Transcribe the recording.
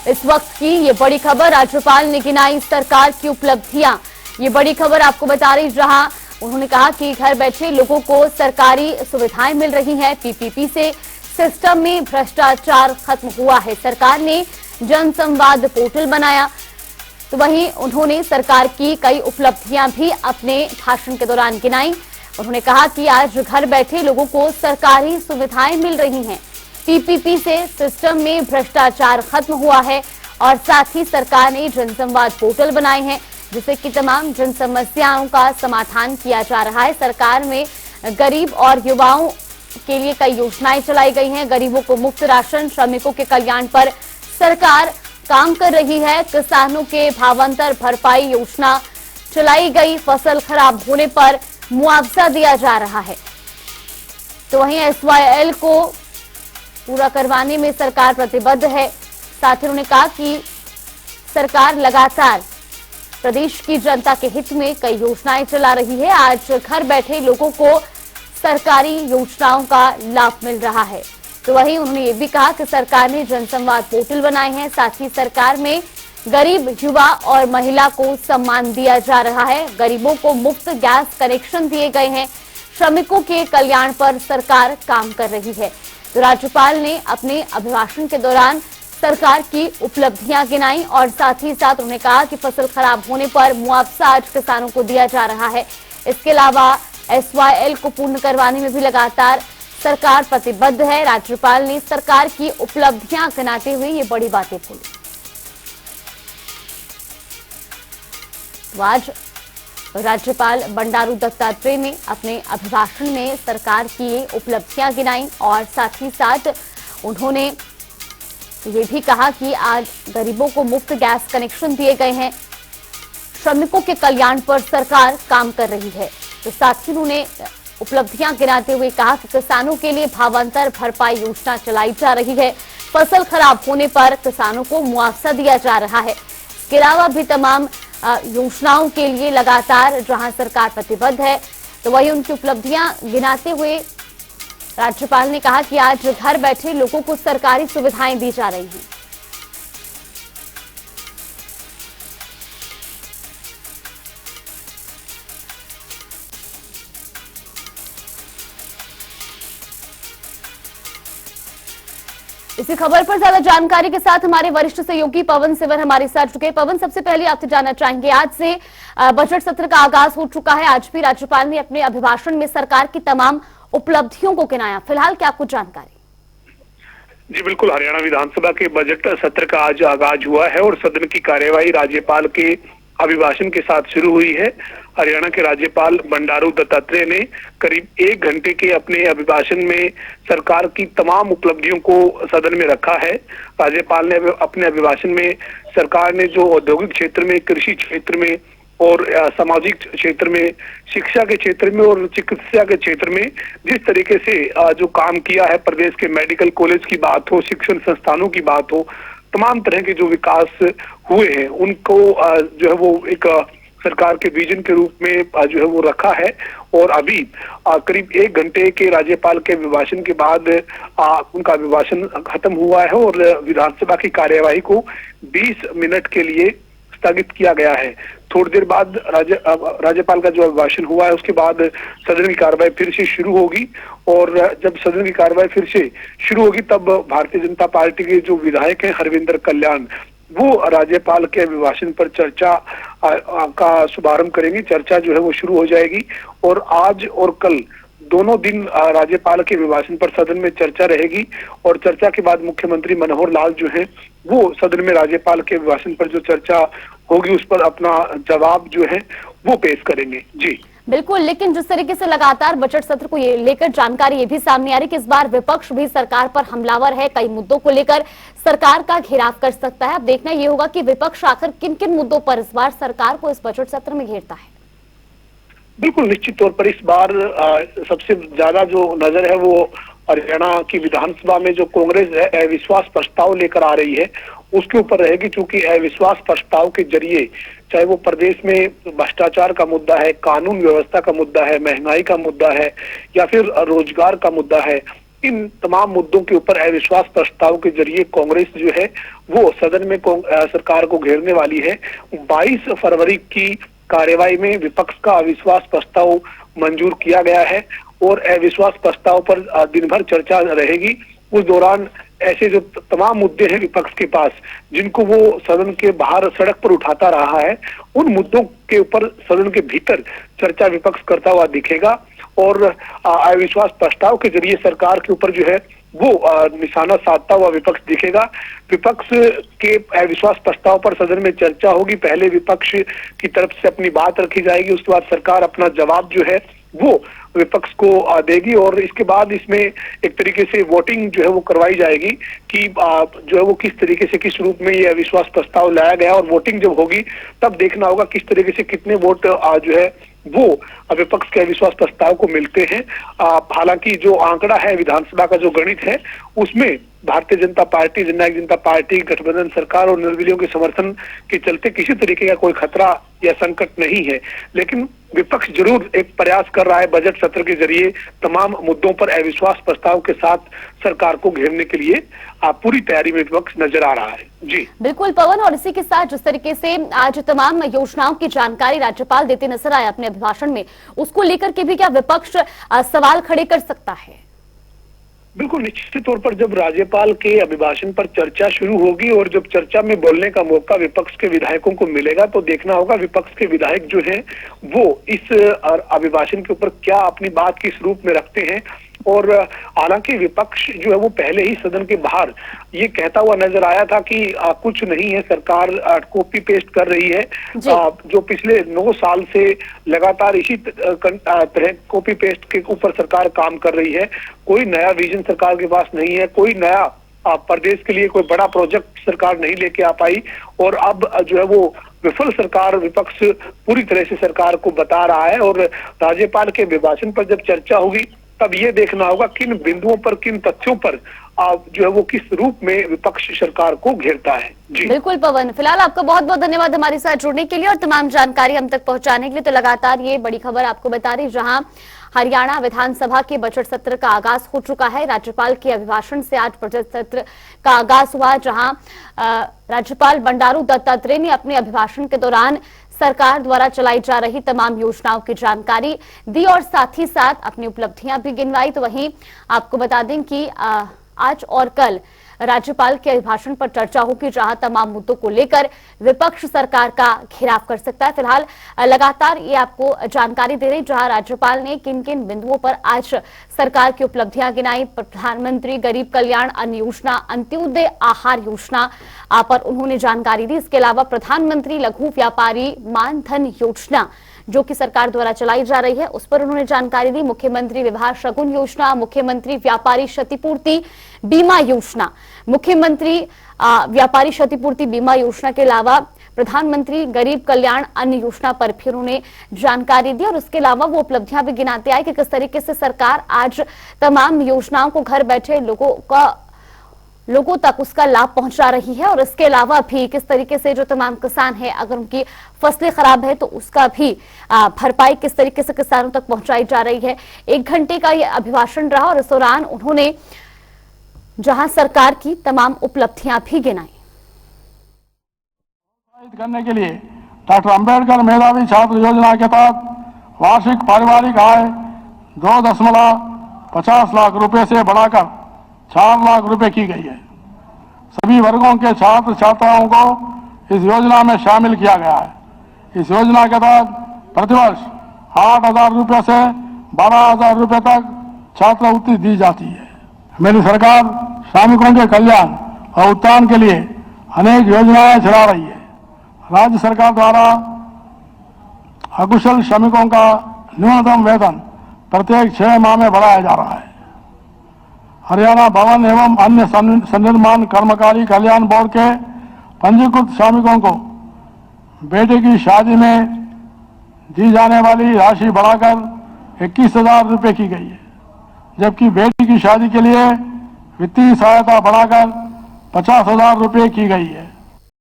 इस वक्त की ये बड़ी खबर, राज्यपाल ने गिनाई सरकार की उपलब्धियां। ये बड़ी खबर आपको बता रही, जहां उन्होंने कहा कि घर बैठे लोगों को सरकारी सुविधाएं मिल रही हैं। पीपीपी से सिस्टम में भ्रष्टाचार खत्म हुआ है। सरकार ने जन संवाद पोर्टल बनाया। तो वहीं उन्होंने सरकार की कई उपलब्धियां भी अपने भाषण के दौरान गिनाई। उन्होंने कहा कि आज घर बैठे लोगों को सरकारी सुविधाएं मिल रही हैं। पीपीपी से सिस्टम में भ्रष्टाचार खत्म हुआ है और साथ ही सरकार ने जनसंवाद पोर्टल बनाए हैं, जिससे कि तमाम जन समस्याओं का समाधान किया जा रहा है। सरकार में गरीब और युवाओं के लिए कई योजनाएं चलाई गई हैं। गरीबों को मुफ्त राशन, श्रमिकों के कल्याण पर सरकार काम कर रही है। किसानों के भावांतर भरपाई योजना चलाई गई। फसल खराब होने पर मुआवजा दिया जा रहा है। तो वहीं SYL को पूरा करवाने में सरकार प्रतिबद्ध है। साथ ही उन्होंने कहा कि सरकार लगातार प्रदेश की जनता के हित में कई योजनाएं चला रही है। आज घर बैठे लोगों को सरकारी योजनाओं का लाभ मिल रहा है। तो वहीं उन्होंने ये भी कहा कि सरकार ने जनसंवाद पोर्टल बनाए हैं। साथ ही सरकार में गरीब, युवा और महिला को सम्मान दिया जा रहा है। गरीबों को मुफ्त गैस कनेक्शन दिए गए हैं। श्रमिकों के कल्याण पर सरकार काम कर रही है। तो राज्यपाल ने अपने अभिभाषण के दौरान सरकार की उपलब्धियां गिनाई और साथ ही साथ उन्होंने कहा कि फसल खराब होने पर मुआवजा आज किसानों को दिया जा रहा है। इसके अलावा SYL को पूर्ण करवाने में भी लगातार सरकार प्रतिबद्ध है। राज्यपाल ने सरकार की उपलब्धियां गिनाते हुए ये बड़ी बातें बोली। आज राज्यपाल बंडारू दत्तात्रेय ने अपने अभिभाषण में सरकार की उपलब्धियां गिनाई और साथ ही साथ उन्होंने ये भी कहा कि आज गरीबों को मुफ्त गैस कनेक्शन दिए गए हैं। श्रमिकों के कल्याण पर सरकार काम कर रही है। तो साथ ही उन्होंने उपलब्धियां गिनाते हुए कहा कि किसानों के लिए भावांतर भरपाई योजना चलाई जा रही है। फसल खराब होने पर किसानों को मुआवजा दिया जा रहा है। इसके अलावा भी तमाम योजनाओं के लिए लगातार जहां सरकार प्रतिबद्ध है, तो वही उनकी उपलब्धियां गिनाते हुए राज्यपाल ने कहा कि आज घर बैठे लोगों को सरकारी सुविधाएं दी जा रही हैं। इसी खबर पर ज्यादा जानकारी के साथ हमारे वरिष्ठ सहयोगी पवन सिवर हमारे साथ जुड़े। पवन, सबसे पहले आपसे जानना चाहेंगे, आज से बजट सत्र का आगाज हो चुका है। आज भी राज्यपाल ने अपने अभिभाषण में सरकार की तमाम उपलब्धियों को गिनाया। फिलहाल क्या कुछ जानकारी? जी बिल्कुल, हरियाणा विधानसभा के बजट सत्र का आज आगाज हुआ है और सदन की कार्यवाही राज्यपाल के अभिभाषण के साथ शुरू हुई है। हरियाणा के राज्यपाल बंडारू दत्तात्रेय ने करीब 1 घंटे के अपने अभिभाषण में सरकार की तमाम उपलब्धियों को सदन में रखा है। राज्यपाल ने अपने अभिभाषण में सरकार ने जो औद्योगिक क्षेत्र में, कृषि क्षेत्र में और सामाजिक क्षेत्र में, शिक्षा के क्षेत्र में और चिकित्सा के क्षेत्र में जिस तरीके से जो काम किया है, प्रदेश के मेडिकल कॉलेज की बात हो, शिक्षण संस्थानों की बात हो, तमाम तरह के जो विकास हुए हैं उनको जो है वो एक सरकार के विजन के रूप में जो है वो रखा है। और अभी करीब 1 घंटे के राज्यपाल के अभिभाषण के बाद उनका अभिभाषण खत्म हुआ है और विधानसभा की कार्यवाही को 20 मिनट के लिए स्थगित किया गया है। थोड़ी देर बाद राज्यपाल का जो अभिभाषण हुआ है उसके बाद सदन की कार्रवाई फिर से शुरू होगी और जब सदन की कार्रवाई फिर से शुरू होगी तब भारतीय जनता पार्टी के जो विधायक हैं हरविंदर कल्याण, वो राज्यपाल के अभिभाषण पर चर्चा का शुभारंभ करेंगे। चर्चा जो है वो शुरू हो जाएगी और आज और कल दोनों दिन राज्यपाल के अभिभाषण पर सदन में चर्चा रहेगी और चर्चा के बाद मुख्यमंत्री मनोहर लाल जो है वो सदन में राज्यपाल के अभिभाषण पर जो चर्चा होगी उस पर अपना जवाब जो है वो पेश करेंगे। जी बिल्कुल, लेकिन जिस तरीके से लगातार बजट सत्र को ये लेकर जानकारी ये भी सामने आ रही कि इस बार विपक्ष भी सरकार पर हमलावर है। कई मुद्दों को लेकर सरकार का घेराव कर सकता है। अब देखना ये होगा कि विपक्ष आखिर किन किन मुद्दों पर इस बार सरकार को इस बजट सत्र में घेरता है। बिल्कुल, निश्चित तौर पर इस बार सबसे ज्यादा जो नजर है वो हरियाणा की विधानसभा में जो कांग्रेस अविश्वास प्रस्ताव लेकर आ रही है उसके ऊपर रहेगी, क्योंकि अविश्वास प्रस्ताव के जरिए चाहे वो प्रदेश में भ्रष्टाचार का मुद्दा है, कानून व्यवस्था का मुद्दा है, महंगाई का मुद्दा है या फिर रोजगार का मुद्दा है, इन तमाम मुद्दों के ऊपर अविश्वास प्रस्ताव के जरिए कांग्रेस जो है वो सदन में सरकार को घेरने वाली है। 22 फरवरी की कार्यवाही में विपक्ष का अविश्वास प्रस्ताव मंजूर किया गया है और अविश्वास प्रस्ताव पर दिन भर चर्चा रहेगी। उस दौरान ऐसे जो तमाम मुद्दे हैं विपक्ष के पास, जिनको वो सदन के बाहर सड़क पर उठाता रहा है, उन मुद्दों के ऊपर सदन के भीतर चर्चा विपक्ष करता हुआ दिखेगा और अविश्वास प्रस्ताव के जरिए सरकार के ऊपर जो है वो निशाना साधता हुआ विपक्ष दिखेगा। विपक्ष के अविश्वास प्रस्ताव पर सदन में चर्चा होगी। पहले विपक्ष की तरफ से अपनी बात रखी जाएगी, उसके बाद सरकार अपना जवाब जो है वो विपक्ष को देगी और इसके बाद इसमें एक तरीके से वोटिंग जो है वो करवाई जाएगी कि जो है वो किस तरीके से किस रूप में ये अविश्वास प्रस्ताव लाया गया, और वोटिंग जब होगी तब देखना होगा किस तरीके से कितने वोट जो है वो विपक्ष के अविश्वास प्रस्ताव को मिलते हैं। हालांकि जो आंकड़ा है विधानसभा का, जो गणित है, उसमें भारतीय जनता पार्टी, जननायक जनता पार्टी, गठबंधन सरकार और निर्दलीयों के समर्थन के चलते किसी तरीके का कोई खतरा या संकट नहीं है। लेकिन विपक्ष जरूर एक प्रयास कर रहा है बजट सत्र के जरिए तमाम मुद्दों पर अविश्वास प्रस्ताव के साथ सरकार को घेरने के लिए पूरी तैयारी में विपक्ष नजर आ रहा है। जी बिल्कुल पवन, और इसी के साथ जिस तरीके से आज तमाम योजनाओं की जानकारी राज्यपाल देते नजर आए अपने अभिभाषण में, उसको लेकर के भी क्या विपक्ष सवाल खड़े कर सकता है? बिल्कुल, निश्चित तौर पर जब राज्यपाल के अभिभाषण पर चर्चा शुरू होगी और जब चर्चा में बोलने का मौका विपक्ष के विधायकों को मिलेगा तो देखना होगा विपक्ष के विधायक जो हैं वो इस अभिभाषण के ऊपर क्या अपनी बात किस रूप में रखते हैं। और हालांकि विपक्ष जो है वो पहले ही सदन के बाहर ये कहता हुआ नजर आया था कि कुछ नहीं है, सरकार कॉपी पेस्ट कर रही है, जो पिछले 9 साल से लगातार इसी तरह कॉपी पेस्ट के ऊपर सरकार काम कर रही है। कोई नया विजन सरकार के पास नहीं है, कोई नया प्रदेश के लिए कोई बड़ा प्रोजेक्ट सरकार नहीं लेके आ पाई और अब जो है वो विफल सरकार, विपक्ष पूरी तरह से सरकार को बता रहा है। और राज्यपाल के अभिभाषण पर जब चर्चा होगी तब ये देखना होगा किन बिंदुओं पर, किन तथ्यों पर जो है वो किस रूप में विपक्ष सरकार को घेरता है। जी बिल्कुल पवन, फिलहाल आपका बहुत बहुत धन्यवाद हमारे साथ जुड़ने के लिए और तमाम जानकारी हम तक पहुंचाने के लिए। तो लगातार ये बड़ी खबर आपको बता रही, जहां हरियाणा विधानसभा के बजट सत्र का आगाज हो चुका है। राज्यपाल के अभिभाषण से आज बजट सत्र का आगाज हुआ, जहां राज्यपाल बंडारू दत्तात्रेय ने अपने अभिभाषण के दौरान सरकार द्वारा चलाई जा रही तमाम योजनाओं की जानकारी दी और साथ ही साथ अपनी उपलब्धियां भी गिनवाई। तो वहीं आपको बता दें कि आज और कल राज्यपाल के अभिभाषण पर चर्चा होगी, जहां तमाम मुद्दों को लेकर विपक्ष सरकार का घेराव कर सकता है। फिलहाल लगातार ये आपको जानकारी दे रही, जहां राज्यपाल ने किन किन बिंदुओं पर आज सरकार की उपलब्धियां गिनाई। प्रधानमंत्री गरीब कल्याण अन्न योजना, अंत्योदय आहार योजना पर उन्होंने जानकारी दी। इसके अलावा प्रधानमंत्री लघु व्यापारी मानधन योजना जो कि सरकार द्वारा चलाई जा रही है, उस पर उन्होंने जानकारी दी। मुख्यमंत्री विवाह शगुन योजना, मुख्यमंत्री व्यापारी क्षतिपूर्ति बीमा योजना, मुख्यमंत्री व्यापारी क्षतिपूर्ति बीमा योजना के अलावा प्रधानमंत्री गरीब कल्याण अन्न योजना पर भी उन्होंने जानकारी दी। और उसके अलावा वो उपलब्धियां भी गिनाते आए कि किस तरीके से सरकार आज तमाम योजनाओं को घर बैठे लोगों तक उसका लाभ पहुंचा रही है। और इसके अलावा भी किस तरीके से जो तमाम किसान हैं, अगर उनकी फसलें खराब है तो उसका भी भरपाई किस तरीके से किसानों तक पहुंचाई जा रही है। 1 घंटे का ये अभिभाषण रहा और इस दौरान उन्होंने जहां सरकार की तमाम उपलब्धियां भी गिनाई। करने के लिए डॉक्टर अंबेडकर मेधावी छात्र योजना के तहत वार्षिक पारिवारिक आय 2.50 लाख रुपए से बढ़ाकर 4 लाख रुपए की गई है। सभी वर्गों के छात्र छात्राओं को इस योजना में शामिल किया गया है। इस योजना के तहत प्रतिवर्ष 8,000 रुपए से 12,000 रुपए तक छात्रवृत्ति दी जाती है। मेरी सरकार श्रमिकों के कल्याण और उत्थान के लिए अनेक योजनाएं चला रही है। राज्य सरकार द्वारा अकुशल श्रमिकों का न्यूनतम वेतन प्रत्येक 6 माह में बढ़ाया जा रहा है। हरियाणा भवन एवं अन्य सन्निर्माण कर्मचारी कल्याण बोर्ड के पंजीकृत श्रमिकों को बेटे की शादी में दी जाने वाली राशि बढ़ाकर 21,000 रुपये की गई है, जबकि बेटी की शादी के लिए वित्तीय सहायता बढ़ाकर 50,000 रुपये की गई है।